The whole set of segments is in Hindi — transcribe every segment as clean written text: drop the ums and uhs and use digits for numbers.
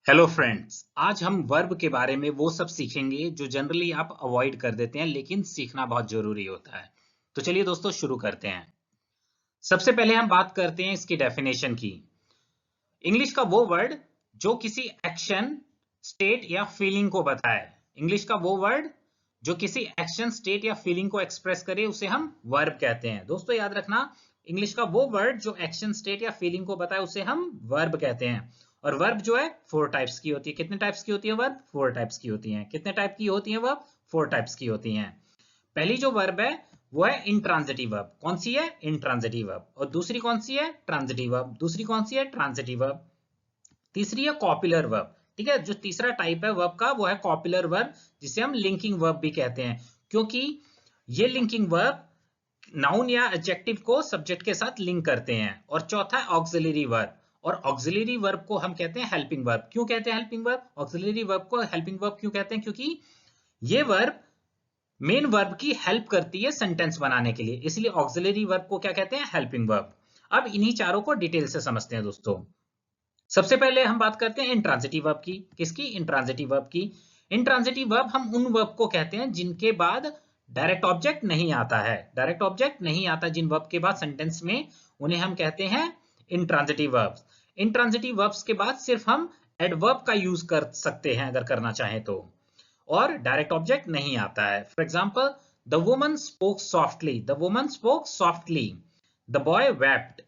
हेलो फ्रेंड्स, आज हम वर्ब के बारे में वो सब सीखेंगे जो जनरली आप अवॉइड कर देते हैं लेकिन सीखना बहुत जरूरी होता है। तो चलिए दोस्तों शुरू करते हैं। सबसे पहले हम बात करते हैं इसकी डेफिनेशन की। इंग्लिश का वो वर्ड जो किसी एक्शन, स्टेट या फीलिंग को बताए। इंग्लिश का वो वर्ड जो किसी एक्शन, स्टेट या फीलिंग को एक्सप्रेस करे उसे हम वर्ब कहते हैं। दोस्तों याद रखना, इंग्लिश का वो वर्ड जो एक्शन, स्टेट या फीलिंग को बताए उसे हम वर्ब कहते हैं। और वर्ब जो है 4 टाइप्स की होती है। कितने टाइप्स की होती है वर्ब? 4 टाइप्स की होती है। कितने टाइप की होती है वर्ब? 4 टाइप्स की होती हैं। पहली जो वर्ब है वो है इंट्रांजिटिव वर्ब। कौन सी है? Intransitive verb. और दूसरी कौन सी है? Transitive verb. दूसरी कौन सी है? Transitive verb. तीसरी है कॉपुलर वर्ब। ठीक है, जो तीसरा टाइप है वर्ब का वो है कॉपुलर वर्ब, जिसे हम लिंकिंग वर्ब भी कहते हैं, क्योंकि ये लिंकिंग वर्ब नाउन या एडजेक्टिव को सब्जेक्ट के साथ लिंक करते हैं। और चौथा है ऑक्सिलरी वर्ब। और ऑक्सिलरी वर्ब को हम कहते हैं हेल्पिंग वर्ब। क्यों कहते हैं हेल्पिंग वर्ब? ऑक्सिलरी वर्ब को हेल्पिंग वर्ब क्यों कहते हैं? क्योंकि ये वर्ब मेन वर्ब की हेल्प करती है सेंटेंस बनाने के लिए, इसलिए ऑक्सिलरी वर्ब को क्या कहते हैं? Helping verb. अब इन्हीं चारों को डिटेल से समझते हैं दोस्तों। सबसे पहले हम बात करते हैं इंट्रांजिटिव वर्ब की। किसकी? इंट्रांजिटिव वर्ब की। इंट्रांजिटिव वर्ब हम उन वर्ब को कहते हैं जिनके बाद डायरेक्ट ऑब्जेक्ट नहीं आता है। डायरेक्ट ऑब्जेक्ट नहीं आता जिन वर्ब के बाद सेंटेंस में, उन्हें हम कहते हैं इंट्रांजिटिव वर्ब्स। इंट्रांजिटिव वर्ब्स के बाद सिर्फ हम एडवर्ब का यूज कर सकते हैं अगर करना चाहें तो, और डायरेक्ट ऑब्जेक्ट नहीं आता है। For example, the woman spoke softly. The woman spoke softly. The boy wept.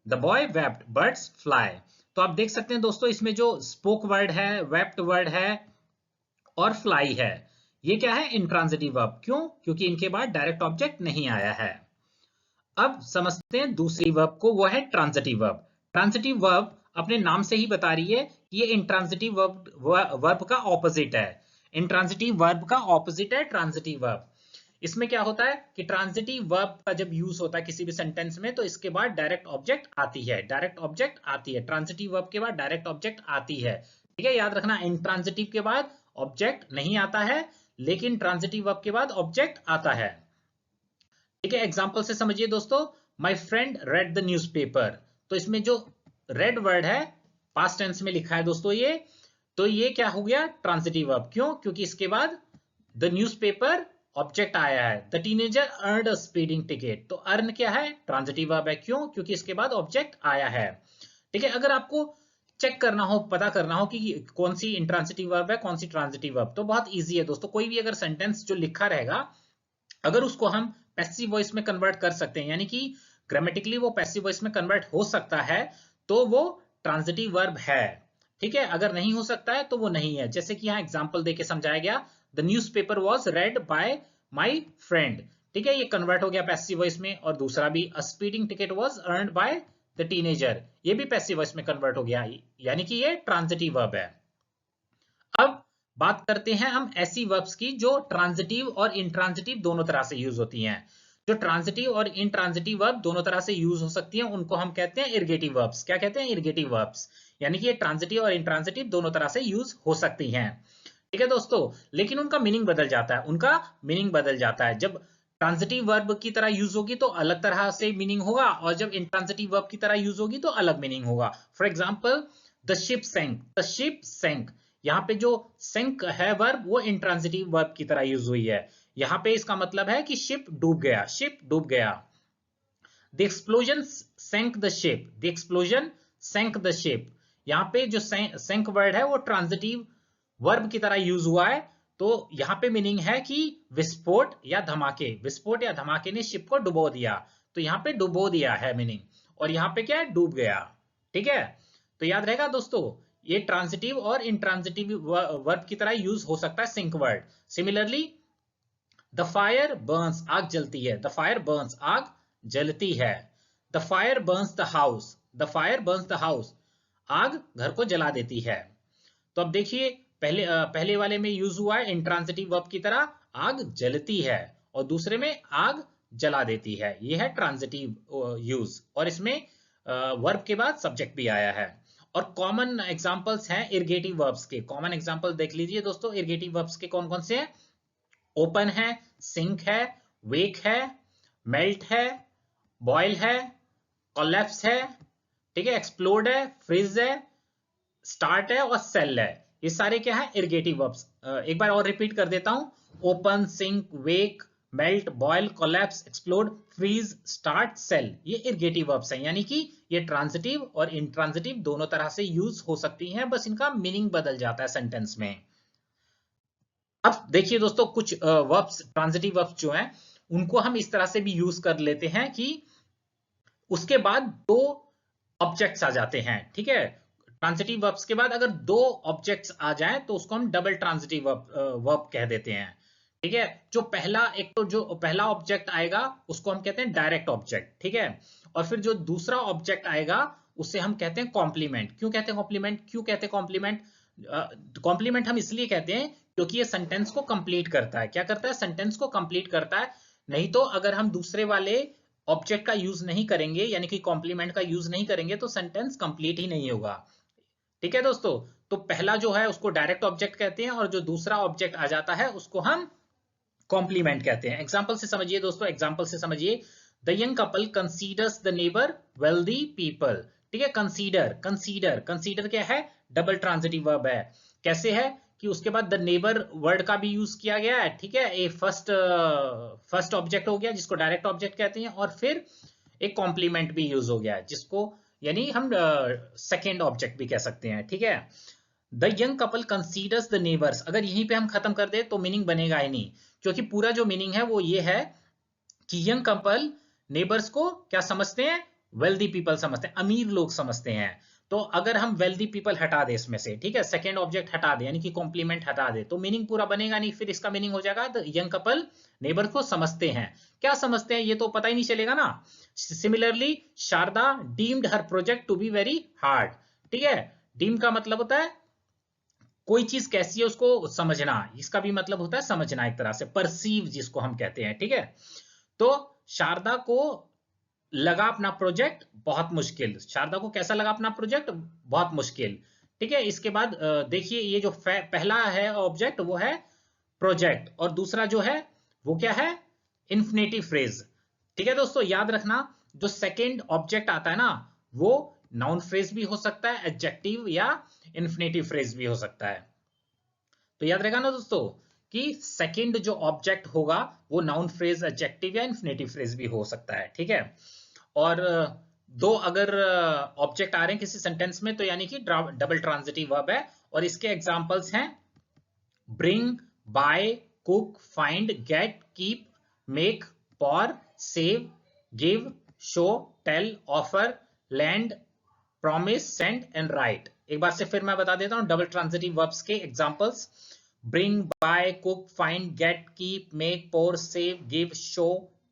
The boy wept. Birds fly. तो आप देख सकते हैं दोस्तों, इसमें जो स्पोक वर्ड है, वेप्ट वर्ड है और फ्लाई है, ये क्या है? Intransitive verb. क्यों? क्योंकि इनके बाद डायरेक्ट ऑब्जेक्ट नहीं आया है। अब समझते हैं दूसरी वर्ब को, वो है ट्रांजिटिव वर्ब। ट्रांजिटिव वर्ब अपने नाम से ही बता रही है कि ये इंट्रांजिटिव वर्ब का ऑपोजिट है। इंट्रांजिटिव वर्ब का ऑपोजिट है ट्रांजिटिव वर्ब। इसमें क्या होता है कि ट्रांजिटिव वर्ब का जब यूज होता है किसी भी सेंटेंस में, तो इसके बाद डायरेक्ट ऑब्जेक्ट आती है। डायरेक्ट ऑब्जेक्ट आती है, ट्रांजिटिव वर्ब के बाद डायरेक्ट ऑब्जेक्ट आती है। ठीक है, याद रखना, इंट्रांजिटिव के बाद ऑब्जेक्ट नहीं आता है, लेकिन ट्रांजिटिव वर्ब के बाद ऑब्जेक्ट आता है। ठीक है, एग्जांपल से समझिए दोस्तों। My friend read the newspaper. तो इसमें जो रेड वर्ड है, पास्ट टेंस में लिखा है दोस्तों ये, तो ये क्या हो गया? Transitive verb. क्यों? क्योंकि इसके बाद द न्यूज़पेपर ऑब्जेक्ट आया है। The teenager earned a speeding ticket. तो अर्न क्या है? ट्रांजिटिव वर्ब है। क्यों? क्योंकि इसके बाद ऑब्जेक्ट आया है। ठीक है, अगर आपको चेक करना हो, पता करना हो कि कौन सी इंट्रांजिटिव वर्ब है, कौन सी ट्रांजिटिव वर्ब, तो बहुत इजी है दोस्तों। कोई भी अगर सेंटेंस जो लिखा रहेगा, अगर उसको हम पैसिव वॉइस में कन्वर्ट कर सकते हैं, यानी कि ग्रामेटिकली वो पैसिव वॉइस में कन्वर्ट हो सकता है, तो वो ट्रांजिटिव वर्ब है। ठीक है, अगर नहीं हो सकता है तो वो नहीं है। जैसे कि यहाँ एग्जांपल देके समझाया गया, the newspaper was read by my friend. ठीक है, ये कन्वर्ट हो गया पैसिव वॉइस में। और दूसरा भी, a speeding ticket was earned by the teenager, ये भी पैसिव वॉइस में कन्वर्ट हो गया, यानी कि ये ट्रांजिटिव वर्ब है। अब बात करते हैं हम ऐसी वर्ब्स की जो ट्रांजिटिव और इंट्रांजिटिव दोनों तरह से यूज होती हैं। जो ट्रांजिटिव और इंट्रांजिटिव वर्ब दोनों तरह से यूज हो सकती हैं, उनको हम कहते हैं इर्गेटिव वर्ब्स। क्या कहते हैं? इर्गेटिव वर्ब्स। यानी कि ये ट्रांजिटिव और इंट्रांजिटिव दोनों तरह से यूज हो सकती हैं। ठीक है दोस्तों, लेकिन उनका मीनिंग बदल जाता है। उनका मीनिंग बदल जाता है। जब ट्रांजिटिव वर्ब की तरह यूज होगी तो अलग तरह से मीनिंग होगा, और जब इंट्रांजिटिव वर्ब की तरह यूज होगी तो अलग मीनिंग होगा। For example, the ship sank. The ship sank, यहाँ पे जो सैंक है वर्ब, वो इंट्रांजिटिव वर्ब की तरह यूज हुई है। यहाँ पे इसका मतलब है कि शिप डूब गया, शिप डूब गया। The explosion sank the ship. The explosion sank the ship, यहाँ पे जो सैंक वर्ड है वो ट्रांजिटिव वर्ब की तरह यूज हुआ है। तो यहाँ पे मीनिंग है कि विस्फोट या धमाके, विस्फोट या धमाके ने शिप को डुबो दिया। तो यहाँ पे डुबो दिया है मीनिंग, और यहाँ पे क्या है? डूब गया। ठीक है, तो याद रहेगा दोस्तों, ये ट्रांजिटिव और इंट्रांजिटिव वर्ब की तरह यूज हो सकता है सिंक word. Similarly, the fire burns, आग जलती है। द फायर बर्न्स, आग जलती है। The fire burns the house. The fire burns the house, आग घर को जला देती है। तो अब देखिए, पहले वाले में यूज हुआ है इंट्रांजिटिव वर्ब की तरह, आग जलती है, और दूसरे में आग जला देती है। ये है ट्रांजिटिव यूज, और इसमें वर्ब के बाद सब्जेक्ट भी आया है। और कॉमन एग्जांपल्स हैं इर्गेटिव वर्ब्स के। कॉमन एग्जांपल देख लीजिए दोस्तों, इर्गेटिव वर्ब्स के कौन कौन से हैं। ओपन है, सिंक है, वेक है, मेल्ट है, बॉयल है, कोलैप्स है, ठीक है, एक्सप्लोड है, फ्रीज है, स्टार्ट है और सेल है, ये सारे क्या है, इरगेटिव वर्ब्स। एक बार और रिपीट कर देता हूं, open, sink, wake, melt, boil, collapse, explode, freeze, start, sail, ये इरगेटिव वर्ब्स हैं, यानी कि ये ट्रांजिटिव और इंट्रांजिटिव दोनों तरह से यूज हो सकती हैं, बस इनका मीनिंग बदल जाता है सेंटेंस में। अब देखिए दोस्तों, कुछ वर्ब्स, ट्रांजिटिव वर्ब्स जो हैं, उनको हम इस तरह से भी यूज कर लेते हैं कि उसके बाद दो ऑब्जेक्ट्स आ जाते हैं, ठीक है। ट्रांजिटिव वर्ब्स के बाद अगर दो ऑब्जेक्ट्स आ जाएं तो उसको हम डबल ट्रांजिटिव वर्ब कह देते हैं, ठीक है। जो पहला, एक तो जो पहला ऑब्जेक्ट आएगा उसको हम कहते हैं डायरेक्ट ऑब्जेक्ट, ठीक है। और फिर जो दूसरा ऑब्जेक्ट आएगा उसे हम कहते हैं कॉम्प्लीमेंट। क्यों कहते हैं कॉम्प्लीमेंट, क्यों कहते हैं कॉम्प्लीमेंट? कॉम्प्लीमेंट हम इसलिए कहते हैं क्योंकि ये सेंटेंस को कंप्लीट करता है। क्या करता है? सेंटेंस को कंप्लीट करता है। नहीं तो अगर हम दूसरे वाले ऑब्जेक्ट का यूज नहीं करेंगे, यानी कि कॉम्प्लीमेंट का यूज नहीं करेंगे, तो सेंटेंस कंप्लीट ही नहीं होगा, ठीक है दोस्तों। तो पहला जो है उसको डायरेक्ट ऑब्जेक्ट कहते हैं और जो दूसरा ऑब्जेक्ट आ जाता है उसको हम कॉम्प्लीमेंट कहते हैं। एग्जाम्पल से समझिए दोस्तों, एग्जाम्पल से समझिए। The young couple considers the neighbour wealthy people, ठीक है। कंसीडर, कंसीडर, कंसीडर क्या है? डबल ट्रांजिटिव वर्ब है। कैसे है कि उसके बाद द नेबर वर्ड का भी यूज किया गया है, ठीक है। ए फर्स्ट ऑब्जेक्ट हो गया जिसको डायरेक्ट ऑब्जेक्ट कहते हैं, और फिर एक कॉम्प्लीमेंट भी यूज हो गया है जिसको, यानी हम सेकेंड ऑब्जेक्ट भी कह सकते हैं, ठीक है। The young couple considers the neighbours, अगर यहीं पे हम खत्म कर दे तो मीनिंग बनेगा ही नहीं, क्योंकि पूरा जो मीनिंग है वो ये है कि यंग कपल नेबर्स को क्या समझते हैं? वेल्दी पीपल समझते हैं, अमीर लोग समझते हैं। तो अगर हम वेल्दी पीपल हटा दे इसमें से, ठीक है, सेकेंड ऑब्जेक्ट हटा दे, यानी कि कॉम्प्लीमेंट हटा दे, तो मीनिंग पूरा बनेगा नहीं। फिर इसका मीनिंग हो जाएगा द यंग कपल नेबर को समझते हैं। क्या समझते हैं ये तो पता ही नहीं चलेगा ना। Similarly Sharda deemed her project to be very hard, ठीक है। डीम का मतलब होता है कोई चीज कैसी है उसको समझना, इसका भी मतलब होता है समझना, एक तरह से परसीव जिसको हम कहते हैं, ठीक है। तो शारदा को लगा अपना प्रोजेक्ट बहुत मुश्किल। शारदा को कैसा लगा अपना प्रोजेक्ट? बहुत मुश्किल, ठीक है। इसके बाद देखिए, ये जो पहला है ऑब्जेक्ट वो है प्रोजेक्ट, और दूसरा जो है वो क्या है? इंफिनिटिव फ्रेज, ठीक है दोस्तों। याद रखना, जो सेकेंड ऑब्जेक्ट आता है ना, वो नाउन फ्रेज भी हो सकता है, एडजेक्टिव या इंफिनिटिव फ्रेज भी हो सकता है। तो याद रहेगा ना दोस्तों कि सेकंड जो ऑब्जेक्ट होगा वो नाउन फ्रेज, एडजेक्टिव या इंफिनिटिव फ्रेज भी हो सकता है, ठीक है। और दो अगर ऑब्जेक्ट आ रहे हैं किसी सेंटेंस में तो यानी कि डबल ट्रांजिटिव वर्ब है। और इसके एग्जांपल्स हैं bring, buy, cook, find, get, keep, make, pour, save, give, show, tell, offer, lend, promise, send and write. एक बार से फिर मैं बता देता हूं डबल ट्रांजिटिव वर्ब्स के examples. Bring, buy, cook, find, get, keep, make, pour, save, give, show,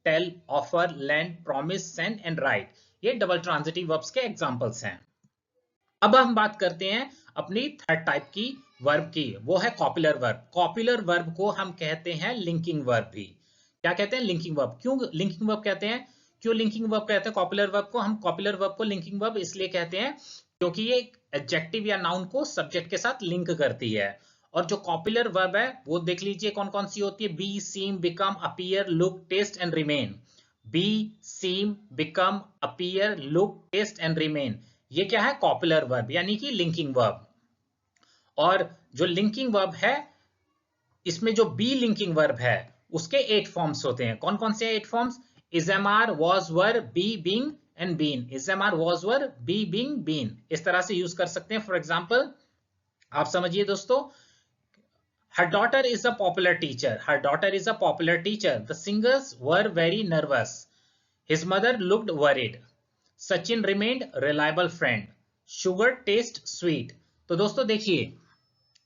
tell, offer, lend, promise, send and write, ये डबल ट्रांजिटिव वर्ब्स के एग्जांपल्स हैं। अब हम बात करते हैं अपनी थर्ड टाइप की वर्ब की, वो है कॉपुलर वर्ब। कॉपुलर वर्ब को हम कहते हैं लिंकिंग वर्ब भी। क्या कहते हैं? Linking verb. क्यों लिंकिंग वर्ब कहते हैं? क्यों लिंकिंग वर्ब कहते हैं कॉपुलर वर्ब को? हम कॉपुलर वर्ब को लिंकिंग वर्ब इसलिए कहते हैं क्योंकि ये एडजेक्टिव या नाउन को सब्जेक्ट के साथ लिंक करती है। और जो कॉपुलर वर्ब है वो देख लीजिए कौन कौन सी होती है। Be, seem, become, appear, look, taste and remain. Be, seem, become, appear, look, taste and remain, ये क्या है? कॉपुलर वर्ब, यानी कि लिंकिंग वर्ब। और जो लिंकिंग वर्ब है, इसमें जो बी लिंकिंग वर्ब है उसके 8 फॉर्म्स होते हैं। कौन कौन से 8 forms? Is, am, are, was, were, be, being and been. Is, am, are, was, were, be, being, been, इस तरह से यूज कर सकते हैं। फॉर एग्जाम्पल आप समझिए दोस्तों, her daughter is a popular teacher. Her daughter is a popular teacher. The singers were very nervous. His mother looked worried. Sachin remained reliable friend. Sugar taste sweet. तो दोस्तों देखिए,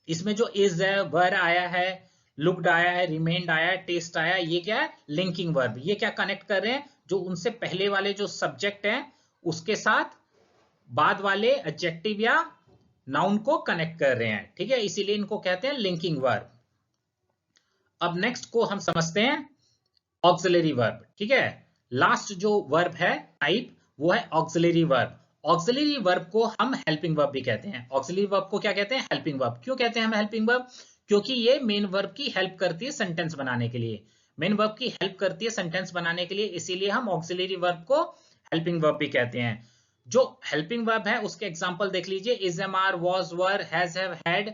इसमें जो इज है, वर आया है, लुक्ड आया है, रिमेंड आया है, टेस्ट आया है, ये क्या है? Linking verb. ये क्या कनेक्ट कर रहे हैं? जो उनसे पहले वाले जो सब्जेक्ट हैं उसके साथ बाद वाले एडजेक्टिव या नाउन को कनेक्ट कर रहे हैं, ठीक है। इसीलिए इनको कहते हैं लिंकिंग वर्ब। अब नेक्स्ट को हम समझते हैं ऑक्सिलरी वर्ब, ठीक है। लास्ट जो वर्ब है टाइप वो है ऑक्सिलरी वर्ब। ऑक्सिलरी वर्ब को हम हेल्पिंग वर्ब भी कहते हैं। ऑक्सिलरी वर्ब को क्या कहते हैं? Helping verb. क्यों कहते हैं हम हेल्पिंग वर्ब? क्योंकि ये मेन वर्ब की हेल्प करती है सेंटेंस बनाने के लिए। मेन वर्ब की हेल्प करती है सेंटेंस बनाने के लिए, इसीलिए हम ऑक्सिलरी वर्ब को हेल्पिंग वर्ब भी कहते हैं। जो हेल्पिंग वर्ब है उसके एग्जांपल देख लीजिए, is, am, are, was, were, has, have, had,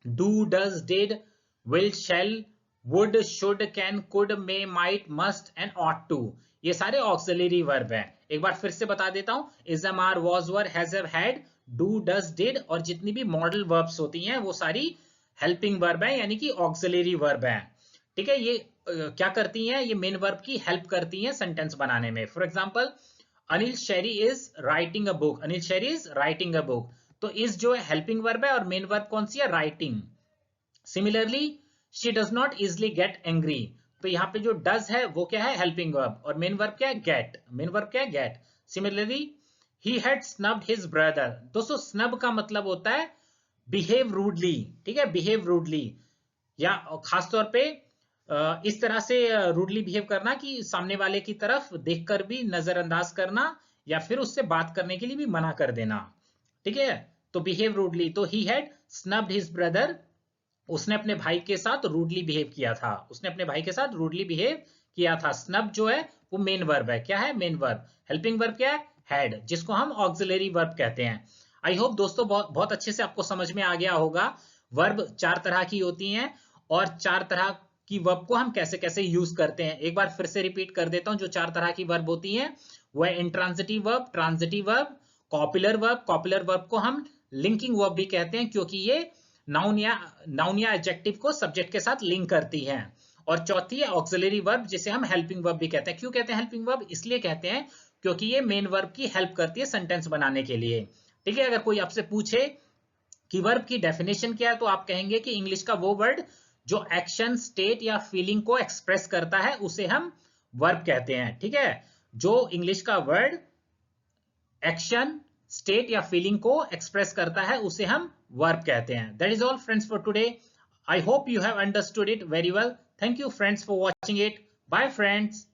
do, does, did, will, shall, would, should, can, could, may, might, must and ought to, ये सारे ऑक्सिलरी वर्ब हैं। एक बार फिर से बता देता हूं, is, am, are, was, were, has, have, had, do, does, did और जितनी भी मॉडल वर्ब्स होती हैं वो सारी हेल्पिंग वर्ब है, यानी कि ऑक्सिलरी वर्ब है। ठीक है, ये क्या करती हैं, ये मेन वर्ब की हेल्प करती हैं सेंटेंस बनाने में। For example, Anil Sheri is writing a book, Anil Sheri is writing a book, तो इज जो है हेल्पिंग वर्ब है और मेन वर्ब कौन सी है, writing. Similarly, she does not easily get angry, तो यहाँ पे जो डज है वो क्या है, हेल्पिंग वर्ब, और मेन वर्ब क्या है, गेट, मेन वर्ब क्या है, get. Similarly, he had snubbed his brother, दोस्तों स्नब का मतलब होता है बिहेव रूडली, ठीक है, बिहेव रूडली, या खासतौर पे इस तरह से रूडली बिहेव करना कि सामने वाले की तरफ देखकर भी नजरअंदाज करना या फिर उससे बात करने के लिए भी मना कर देना। ठीक है, तो बिहेव रूडली, तो ही हैड स्नब्ड हिज ब्रदर, उसने अपने भाई के साथ रूडली बिहेव किया था, उसने अपने भाई के साथ रूडली बिहेव किया था। स्नब जो है वो मेन वर्ब है, क्या है, मेन वर्ब। हेल्पिंग वर्ब क्या है, हैड, जिसको हम ऑक्सिलरी वर्ब कहते हैं। आई होप दोस्तों बहुत बहुत अच्छे से आपको समझ में आ गया होगा। वर्ब 4 तरह की होती हैं और 4 तरह की वर्ब को हम कैसे कैसे यूज करते हैं, एक बार फिर से रिपीट कर देता हूं। जो 4 तरह की वर्ब होती हैं वो है intransitive verb, transitive verb, copular verb, copular verb को हम लिंकिंग वर्ब भी कहते हैं क्योंकि ये नाउन या एडजेक्टिव को सब्जेक्ट के साथ लिंक करती है। और चौथी है ऑक्सिलरी वर्ब, जिसे हम हेल्पिंग वर्ब भी कहते हैं। क्यों कहते हैं हेल्पिंग वर्ब, इसलिए कहते हैं क्योंकि ये मेन वर्ब की हेल्प करती है सेंटेंस बनाने के लिए। ठीक है, अगर कोई आपसे पूछे कि वर्ब की डेफिनेशन क्या है तो आप कहेंगे कि इंग्लिश का वो वर्ड जो एक्शन, स्टेट या फीलिंग को एक्सप्रेस करता है उसे हम वर्ब कहते हैं। ठीक है, जो इंग्लिश का वर्ड एक्शन, स्टेट या फीलिंग को एक्सप्रेस करता है उसे हम वर्ब कहते हैं। That is all friends for today. I hope you have understood it very well. Thank you friends for watching it. Bye friends.